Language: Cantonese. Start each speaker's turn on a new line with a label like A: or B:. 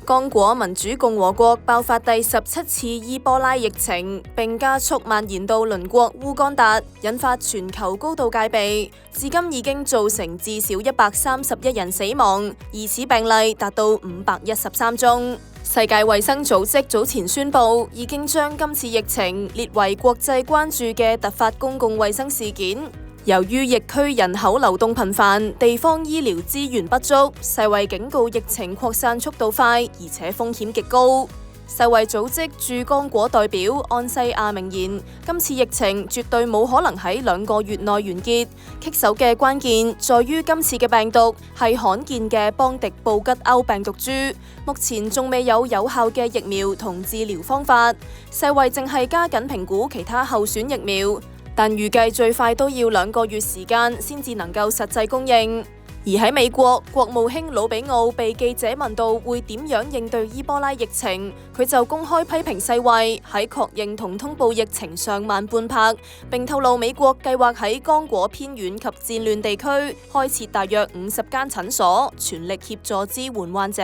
A: 剛果民主共和國爆發第17次伊波拉疫情，並加速蔓延到鄰國烏干達，引發全球高度戒備。至今已經造成至少131人死亡，疑似病例達到513宗。世界衛生組織早前宣布，已經將今次疫情列為國際關注嘅突發公共衛生事件。由於疫區人口流動頻繁，地方醫療資源不足，世衛警告疫情擴散速度快，而且風險極高。世衛組織駐剛果代表安西亞明言，今次疫情絕對冇可能喺2個月內完結。棘手嘅關鍵在於今次嘅病毒係罕見嘅邦迪布吉歐病毒株，目前仲未有有效嘅疫苗同治療方法。世衛正係加緊評估其他候選疫苗，但預計最快都要2個月時間先至能夠實際供應。而喺美國，國務卿魯比奧被記者問到會點樣應對伊波拉疫情，佢就公開批評世衛喺確認同通報疫情上慢半拍，並透露美國計劃喺剛果偏遠及戰亂地區開設大約50間診所，全力協助支援患者。